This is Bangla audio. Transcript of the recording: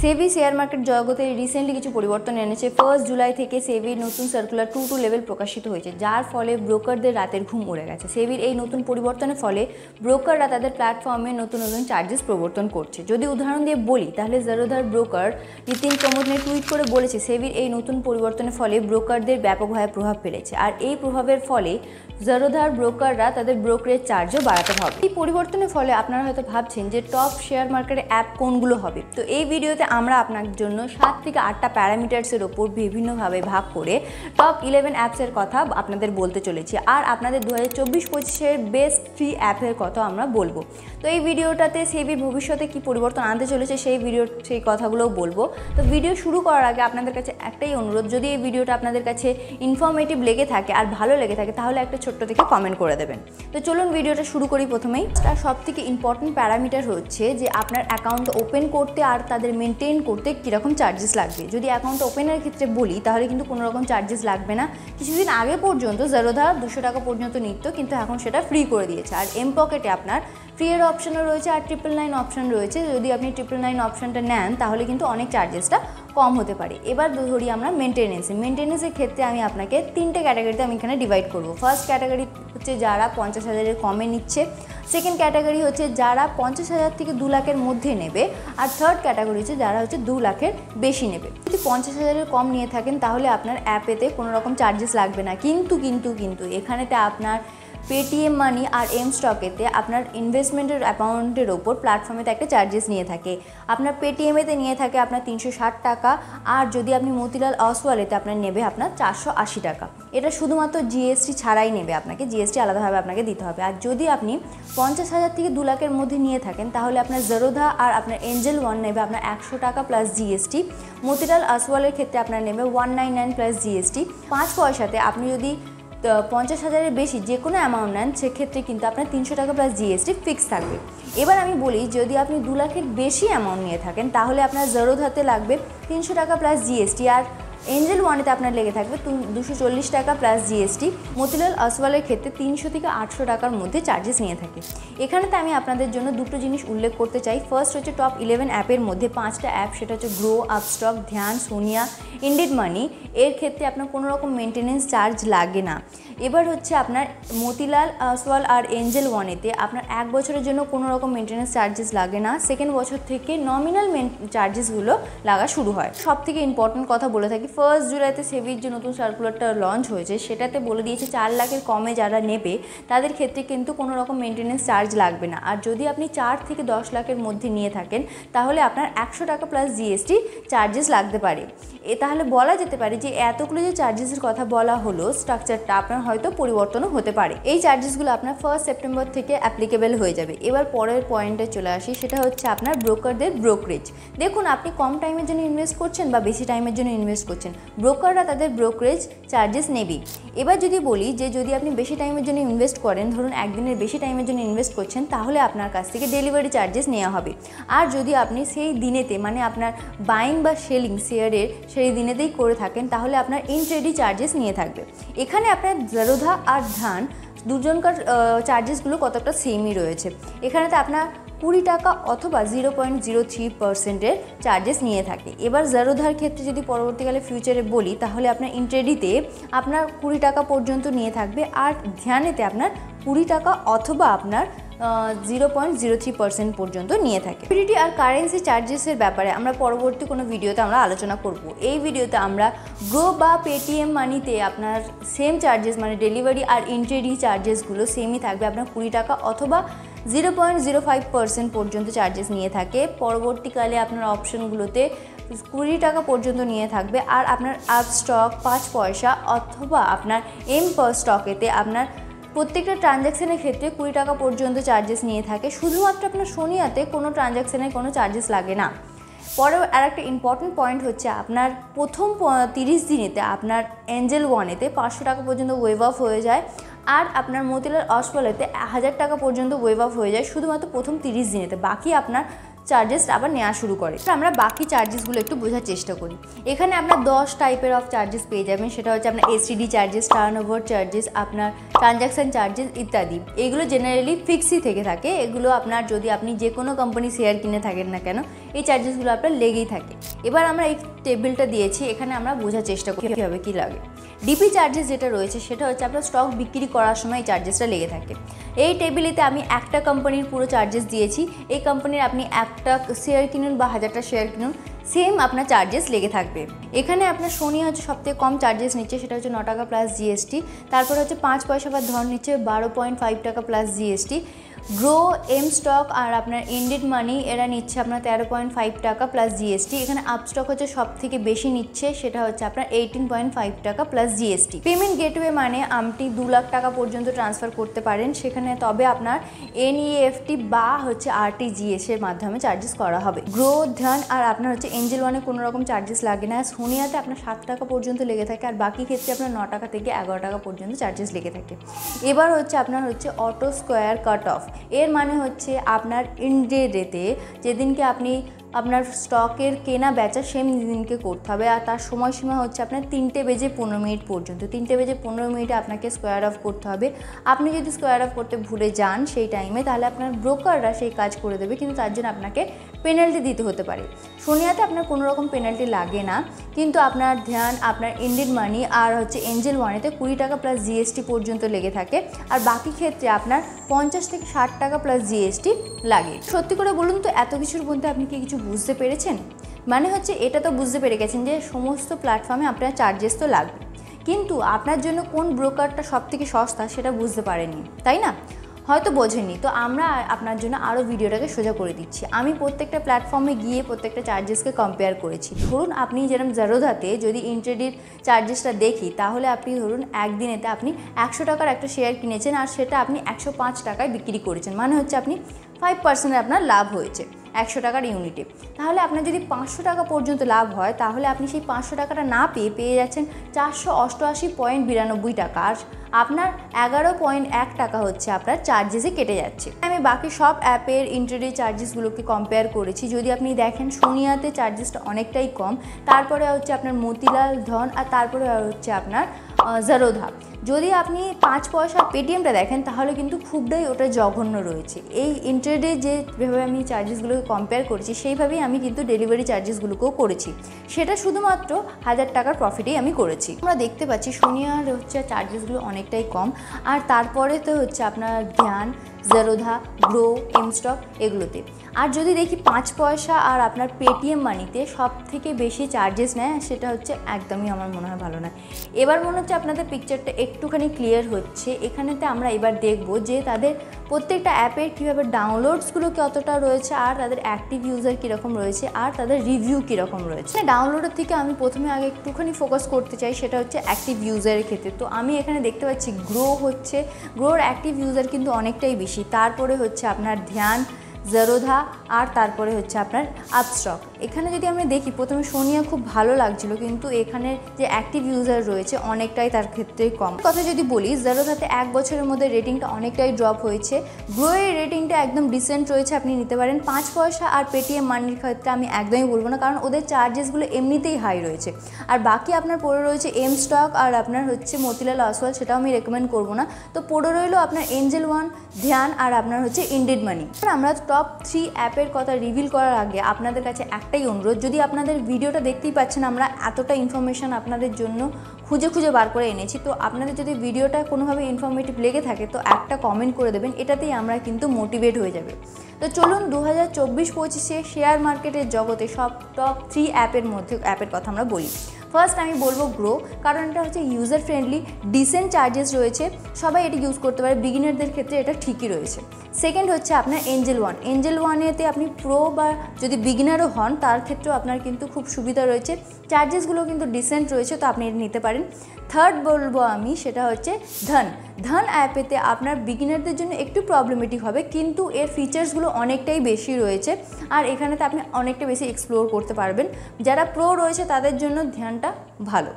সেবি শেয়ার মার্কেট জগতে রিসেন্টলি কিছু পরিবর্তন এনেছে। 1 জুলাই থেকে সেবির নতুন সার্কুলার 2 লেভেল প্রকাশিত হয়েছে, যার ফলে ব্রোকারদের রাতের ঘুম উড়ে গেছে। সেবির এই নতুন পরিবর্তনের ফলে ব্রোকাররা তাদের প্ল্যাটফর্মে নতুন নতুন চার্জেস প্রবর্তন করছে। যদি উদাহরণ দিয়ে বলি তাহলে জরোধার ব্রোকার নিতিন প্রমোদনে টুইট করে বলেছে সেবির এই নতুন পরিবর্তনের ফলে ব্রোকারদের ব্যাপকভাবে প্রভাব ফেলেছে, আর এই প্রভাবের ফলে জরোধার ব্রোকাররা তাদের ব্রোকারেজ চার্জও বাড়াতে হবে। এই পরিবর্তনের ফলে আপনারা হয়তো ভাবছেন যে টপ শেয়ার মার্কেটের অ্যাপ কোনগুলো হবে। তো এই ভিডিওতে আমরা আপনার জন্য 7 থেকে 8টা প্যারামিটার্সের ওপর বিভিন্নভাবে ভাগ করে টপ 11 অ্যাপসের কথা আপনাদের বলতে চলেছি, আর আপনাদের 2024-25-এর বেস্ট 3 অ্যাপের কথা আমরা বলবো। তো এই ভিডিওটাতে সেবির ভবিষ্যতে কি পরিবর্তন আনতে চলেছে সেই কথাগুলোও বলবো। তো ভিডিও শুরু করার আগে আপনাদের কাছে একটাই অনুরোধ, যদি এই ভিডিওটা আপনাদের কাছে ইনফরমেটিভ লেগে থাকে আর ভালো লেগে থাকে তাহলে একটা ছোট্ট থেকে কমেন্ট করে দেবেন। তো চলুন ভিডিওটা শুরু করি। প্রথমেই তার সব থেকে ইম্পর্টেন্ট প্যারামিটার হচ্ছে যে আপনার অ্যাকাউন্ট ওপেন করতে আর তাদের মেনটেন করতে কীরকম চার্জেস লাগবে। যদি অ্যাকাউন্ট ওপেনের ক্ষেত্রে বলি তাহলে কিন্তু কোনো রকম চার্জেস লাগবে না। কিছুদিন আগে পর্যন্ত জরোধা 200 টাকা পর্যন্ত নিত, কিন্তু এখন সেটা ফ্রি করে দিয়েছে। আর এম পকেটে আপনার ফ্রি এর অপশানও রয়েছে আর 999 অপশান রয়েছে। যদি আপনি 999 অপশানটা নেন তাহলে কিন্তু অনেক চার্জেসটা কম হতে পারে। এবার ধরি আমরা মেনটেনেন্সের ক্ষেত্রে আমি আপনাকে 3টে ক্যাটাগরিতে আমি এখানে ডিভাইড করব। ফার্স্ট ক্যাটাগরি হচ্ছে যারা 50,000-এর কমে নিচ্ছে, সেকেন্ড ক্যাটাগরি হচ্ছে যারা 50,000 থেকে 2 লাখের মধ্যে নেবে, আর থার্ড ক্যাটাগরি হচ্ছে যারা 2 লাখের বেশি নেবে। যদি 50,000-এর কম নিয়ে থাকেন তাহলে আপনার অ্যাপেতে কোনো রকম চার্জেস লাগবে না, কিন্তু এখানেতে আপনার পেটিএম মানি আর এম স্টকেতে আপনার ইনভেস্টমেন্টের অ্যামাউন্টের ওপর প্ল্যাটফর্মেতে একটা চার্জেস নিয়ে থাকে। আপনার পেটিএমেতে নিয়ে থাকে আপনার 360 টাকা, আর যদি আপনি মতিলাল অসওয়ালেতে আপনার নেবে আপনার 480 টাকা। এটা শুধুমাত্র জিএসটি ছাড়াই নেবে, আপনাকে জিএসটি আলাদাভাবে আপনাকে দিতে হবে। আর যদি আপনি 50,000 থেকে 2 লাখের মধ্যে নিয়ে থাকেন তাহলে আপনার জরোধা আর আপনার এঞ্জেল ওয়ান নেবে আপনার 100 টাকা প্লাস জিএসটি। মতিলাল অসওয়ালের ক্ষেত্রে আপনার নেবে 199 প্লাস জিএসটি। 5 পয়সাতে আপনি যদি 50,000-এর বেশি যে কোনো অ্যামাউন্ট নেন সেক্ষেত্রে কিন্তু আপনার 300 টাকা প্লাস জিএসটি ফিক্স থাকবে। এবার আমি বলি যদি আপনি 2 লাখের বেশি অ্যামাউন্ট নিয়ে থাকেন তাহলে আপনার জরোধাতে লাগবে 300 টাকা প্লাস জিএসটি, আর এঞ্জেল ওয়ানেতে আপনার লেগে থাকবে 240 টাকা প্লাস জিএসটি। মতিলাল অসওয়ালের ক্ষেত্রে 300 থেকে 800 টাকার মধ্যে চার্জেস নিয়ে থাকে। এখানেতে আমি আপনাদের জন্য দুটো জিনিস উল্লেখ করতে চাই। ফার্স্ট হচ্ছে টপ 11 অ্যাপের মধ্যে 5টা অ্যাপ, সেটা হচ্ছে গ্রো, আপস্টক, ধ্যান, সোনিয়া, ইন্ডিড মানি। এর ক্ষেত্রে আপনার কোনো রকম মেনটেনেন্স চার্জ লাগে না। এবার হচ্ছে আপনার মতিলাল অসওয়াল আর এঞ্জেল ওয়ানেতে আপনার 1 বছরের জন্য কোনো রকম মেনটেনেন্স চার্জেস লাগে না। সেকেন্ড বছর থেকে নমিনাল চার্জেসগুলো লাগা শুরু হয়। সব থেকে ইম্পর্টেন্ট কথা বলে থাকি, 1 জুলাইতে সেবির যে নতুন সার্কুলারটা লঞ্চ হয়েছে সেটাতে বলে দিয়েছে 4 লাখের কমে যারা নেবে তাদের ক্ষেত্রে কিন্তু কোনো রকম মেনটেনেন্স চার্জ লাগবে না। আর যদি আপনি 4 থেকে 10 লাখের মধ্যে নিয়ে থাকেন তাহলে আপনার 100 টাকা প্লাস জিএসটি চার্জেস লাগতে পারে। তাহলে বলা যেতে পারে যে এতগুলো যে চার্জেসের কথা বলা হলো, স্ট্রাকচারটা আপনার হয়তো পরিবর্তনও হতে পারে। এই চার্জেসগুলো আপনার 1 সেপ্টেম্বর থেকে অ্যাপ্লিকেবল হয়ে যাবে। এবার পরের পয়েন্টে চলে আসি, সেটা হচ্ছে আপনার ব্রোকারদের ব্রোকারেজ। দেখুন আপনি কম টাইমের জন্য ইনভেস্ট করছেন বা বেশি টাইমের জন্য ইনভেস্ট করছেন, ব্রোকাররা তাদের ব্রোকারেজ চার্জেস নেবেই। এবার যদি বলি যে যদি আপনি বেশি টাইমের জন্য ইনভেস্ট করেন, ধরুন একদিনের বেশি টাইমের জন্য ইনভেস্ট করছেন, তাহলে আপনার কাছ থেকে ডেলিভারি চার্জেস নেওয়া হবে। আর যদি আপনি সেই দিনেতে মানে আপনার বাইং বা সেলিং শেয়ারের সেই দিনেতেই করে থাকেন তাহলে আপনার ইনট্রেডি চার্জেস নিয়ে থাকবে। এখানে আপনার জরোধা আর ধান দুজনকার চার্জেসগুলো কতটা সেমই রয়েছে। এখানেতে আপনার 20 টাকা অথবা 0.03%-এর চার্জেস নিয়ে থাকে। এবার জরোধার ক্ষেত্রে যদি পরবর্তীকালে ফিউচারে বলি তাহলে আপনার ইন্ট্রেডিতে আপনার 20 টাকা পর্যন্ত নিয়ে থাকবে, আর ধ্যানেতে আপনার 20 টাকা অথবা আপনার 0.03% পর্যন্ত নিয়ে থাকে। লিকুইডিটি আর কারেন্সি চার্জেসের ব্যাপারে আমরা পরবর্তী কোনো ভিডিওতে আমরা আলোচনা করব। এই ভিডিওতে আমরা গ্রো বা পেটিএম মানিতে আপনার সেম চার্জেস মানে ডেলিভারি আর ইন্ট্রেডি চার্জেসগুলো সেমই থাকবে। আপনার 20 টাকা অথবা 0.05% পর্যন্ত চার্জেস নিয়ে থাকে। পরবর্তীকালে আপনার অপশনগুলোতে 20 টাকা পর্যন্ত নিয়ে থাকবে, আর আপনার আপ স্টক 5 পয়সা অথবা আপনার এম পার স্টকেতে আপনার প্রত্যেকটা ট্রানজ্যাকশানের ক্ষেত্রে 20 টাকা পর্যন্ত চার্জেস নিয়ে থাকে। শুধুমাত্র আপনার সোনিয়াতে কোনো ট্রানজ্যাকশানে কোনো চার্জেস লাগে না। পরেও আর একটা ইম্পর্টেন্ট পয়েন্ট হচ্ছে আপনার প্রথম 30 দিনেতে আপনার এঞ্জেল ওয়ানেতে 500 টাকা পর্যন্ত ওয়েভ অফ হয়ে যায়, আর আপনার মতিলাল অসওয়ালেতে 1000 টাকা পর্যন্ত ওয়েভ অফ হয়ে যায় শুধুমাত্র প্রথম 30 দিনেতে। বাকি আপনার চার্জেস আবার নেওয়া শুরু করে। আমরা বাকি চার্জেসগুলো একটু বোঝার চেষ্টা করি। এখানে আপনার 10 টাইপের অফ চার্জেস পেয়ে যাবেন। সেটা হচ্ছে আপনার এসটিডি চার্জেস, টার্নওভার চার্জেস, আপনার ট্রানজ্যাকশন চার্জেস ইত্যাদি। এগুলো জেনারেলি ফিক্সই থেকে থাকে। এগুলো আপনার যদি আপনি যে কোনো কোম্পানি শেয়ার কিনে থাকেন না কেন, এই চার্জেসগুলো আপনার লেগেই থাকে। এবার আমরা এই টেবিলটা দিয়েছি, এখানে আমরা বোঝার চেষ্টা করি কীভাবে কী লাগে। ডিপি চার্জেস যেটা রয়েছে সেটা হচ্ছে আপনার স্টক বিক্রি করার সময় এই চার্জেসটা লেগে থাকে। এই টেবিলেতে আমি একটা কোম্পানির পুরো চার্জেস দিয়েছি। এই কোম্পানির আপনি একটা শেয়ার কিনুন বা 1000টা শেয়ার কিনুন, সেম আপনার চার্জেস লেগে থাকবে। এখানে আপনার সোনি হচ্ছে সবথেকে কম চার্জেস নিচ্ছে, সেটা হচ্ছে 9 টাকা প্লাস জিএসটি। তারপরে হচ্ছে 5 পয়সা বা ধর নিচ্ছে 12.5 টাকা plus GST. Groww, M stock আর আপনার ইন্ডিড মানি এরা নিচ্ছে আপনার 13.5 টাকা প্লাস জিএসটি। এখানে আপস্টক হচ্ছে সব থেকে বেশি নিচ্ছে, সেটা হচ্ছে আপনার 18.5 টাকা প্লাস জিএসটি। পেমেন্ট গেটওয়ে মানে আপনি 2 লাখ টাকা পর্যন্ত ট্রান্সফার করতে পারেন সেখানে, তবে আপনার এনইএফটি বা হচ্ছে আরটিজিএস এর মাধ্যমে চার্জেস করা হবে। গ্রো, ধ্যান আর আপনার হচ্ছে এঞ্জেল ওয়ানে কোনো রকম চার্জেস লাগে না। সোনিয়াতে আপনার 7 টাকা পর্যন্ত লেগে থাকে, আর বাকি ক্ষেত্রে আপনার 9 টাকা থেকে 11 টাকা পর্যন্ত চার্জেস লেগে থাকে। এবার হচ্ছে আপনার হচ্ছে অটো স্কোয়ার কাট অফ। এর মানে হচ্ছে আপনার ইনডেতে যেদিনকে আপনি আপনার স্টকের কেনা বেচা সেম দিনকে করতে হবে, আর তার সময়সীমা হচ্ছে আপনার 3:15 পর্যন্ত। 3:15 আপনাকে স্কোয়ার অফ করতে হবে। আপনি যদি স্কোয়ার অফ করতে ভুলে যান সেই টাইমে, তাহলে আপনার ব্রোকাররা সেই কাজ করে দেবে, কিন্তু তার জন্য আপনাকে পেনাল্টি দিতে হতে পারে। সোনিয়াতে আপনার কোনো রকম পেনাল্টি লাগে না, কিন্তু আপনার ধ্যান, আপনার ইন্ডিড মানি আর হচ্ছে এঞ্জেল ওয়ানেতে 20 টাকা প্লাস জিএসটি পর্যন্ত লেগে থাকে, আর বাকি ক্ষেত্রে আপনার 50 থেকে 60 টাকা প্লাস জিএসটি লাগে। সত্যি করে বলুন তো, এত কিছুর মধ্যে আপনি কি কিছু বুঝতে পেরেছেন? মানে হচ্ছে এটা তো বুঝতে পেরে গেছেন যে সমস্ত প্ল্যাটফর্মে আপনার চার্জেস তো লাগবে, কিন্তু আপনার জন্য কোন ব্রোকারটা সবথেকে সস্তা সেটা বুঝতে পারেননি, তাই না? হয়তো বোঝেননি, তো আমরা আপনার জন্য আরও ভিডিওটাকে সোজা করে দিচ্ছি। আমি প্রত্যেকটা প্ল্যাটফর্মে গিয়ে প্রত্যেকটা চার্জেসকে কম্পেয়ার করেছি। ধরুন আপনি যেরকম জারোধাতে যদি ইন্ট্রেডির চার্জেসটা দেখি, তাহলে আপনি ধরুন একদিনেতে আপনি 100 টাকার একটা শেয়ার কিনেছেন আর সেটা আপনি 105 টাকায় বিক্রি করেছেন, মানে হচ্ছে আপনি 5% আপনার লাভ হয়েছে 100 টাকার ইউনিটে। তাহলে আপনার যদি 500 টাকা পর্যন্ত লাভ হয়, তাহলে আপনি সেই 500 টাকাটা না পেয়ে যাচ্ছেন 488.92 টাকা, আর আপনার 11.1 টাকা হচ্ছে আপনার চার্জেসে কেটে যাচ্ছে। আমি বাকি সব অ্যাপের ইন্ট্রাডে চার্জেসগুলোকে কম্পেয়ার করেছি। যদি আপনি দেখেন সোনিয়াতে চার্জেসটা অনেকটাই কম, তারপরে হচ্ছে আপনার মতিলাল, ধন, আর তারপরে হচ্ছে আপনার জারোধা। যদি আপনি 5 পয়সার পেটিএমটা দেখেন, তাহলে কিন্তু খুবটাই ওটা জঘন্য রয়েছে। এই ইন্ট্রাডে যেভাবে আমি চার্জেসগুলোকে কম্পেয়ার করেছি, সেইভাবেই আমি কিন্তু ডেলিভারি চার্জেসগুলোকেও করেছি, সেটা শুধুমাত্র 1000 টাকার প্রফিটেই আমি করেছি। আমরা দেখতে পাচ্ছি সোনিয়ার হচ্ছে চার্জেসগুলো অনেকটাই কম, আর তারপরে তো হচ্ছে আপনার ধ্যান, জারোধা, গ্রো, এম স্টক এগুলোতে। আর যদি দেখি 5 পয়সা আর আপনার পেটিএম মানিতে সব থেকে বেশি চার্জেস নেয়, সেটা হচ্ছে একদমই আমার মনে হয় ভালো নয়। এবার মনে হচ্ছে আপনাদের পিকচারটা একটুখানি ক্লিয়ার হচ্ছে। এখানেতে আমরা এবার দেখব যে তাদের প্রত্যেকটা অ্যাপের কীভাবে ডাউনলোডসগুলো কতটা রয়েছে, আর তাদের অ্যাক্টিভ ইউজার কীরকম রয়েছে, আর তাদের রিভিউ কীরকম রয়েছে। ডাউনলোডের থেকে আমি প্রথমে আগে একটুখানি ফোকাস করতে চাই, সেটা হচ্ছে অ্যাক্টিভ ইউজারের ক্ষেত্রে। তো আমি এখানে দেখতে পাচ্ছি গ্রোর অ্যাক্টিভ ইউজার কিন্তু অনেকটাই বেশি। তারপরে হচ্ছে আপনার ধ্যান, জারোধা, আর তারপরে হচ্ছে আপনার আপস্টক। এখানে যদি আমরা দেখি, প্রথমে সোনিয়া খুব ভালো লাগছিল, কিন্তু এখানে যে অ্যাক্টিভ ইউজার রয়েছে অনেকটাই তার ক্ষেত্রে কম। কথা যদি বলি, জারোধাতে 1 বছরের মধ্যে রেটিংটা অনেকটাই ড্রপ হয়েছে। গ্রোয়ের রেটিংটা একদম ডিসেন্ট রয়েছে, আপনি নিতে পারেন। 5 পয়সা আর পেটিএম মানির ক্ষেত্রে আমি একদমই বলবো না, কারণ ওদের চার্জেসগুলো এমনিতেই হাই রয়েছে। আর বাকি আপনার পড়ে রয়েছে এম স্টক আর আপনার হচ্ছে মতিলাল অসওয়াল, সেটাও আমি রেকমেন্ড করবো না। তো পড়ে রইলো আপনার এঞ্জেল ওয়ান, ধ্যান আর আপনার হচ্ছে ইন্ডিড মানি। আমরা টপ 3 অ্যাপের কথা রিভিল করার আগে আপনাদের কাছে একটাই অনুরোধ, যদি আপনাদের ভিডিওটা দেখতেই পাচ্ছেন আমরা এতটা ইনফরমেশান আপনাদের জন্য খুঁজে বার করে এনেছি, তো আপনাদের যদি ভিডিওটা কোনোভাবে ইনফরমেটিভ লেগে থাকে তো একটা কমেন্ট করে দেবেন, এটাতেই আমরা কিন্তু মোটিভেট হয়ে যাবে। তো চলুন 2024-25 শেয়ার মার্কেটের জগতে সব টপ 3 অ্যাপের কথা আমরা বলি। ফার্স্ট আমি বলবো গ্রো, কারণ এটা হচ্ছে ইউজার ফ্রেন্ডলি, ডিসেন্ট চার্জেস রয়েছে, সবাই এটা ইউজ করতে পারে, বিগিনারদের ক্ষেত্রে এটা ঠিকই রয়েছে। সেকেন্ড হচ্ছে আপনার এঞ্জেল ওয়ানেতে আপনি প্রো বা যদি বিগিনারও হন তার ক্ষেত্রেও আপনার কিন্তু খুব সুবিধা রয়েছে, চার্জেসগুলো কিন্তু ডিসেন্ট রয়েছে, তো আপনি এটা নিতে পারেন। থার্ড বলবো আমি, সেটা হচ্ছে ধন অ্যাপেতে আপনার বিগিনারদের জন্য একটু প্রবলেমেটিক হবে, কিন্তু এর ফিচার্সগুলো অনেকটাই বেশি রয়েছে, আর এখানেতে আপনি অনেকটা বেশি এক্সপ্লোর করতে পারবেন। যারা প্রো রয়েছে তাদের জন্য ধ্যানটা ভালো।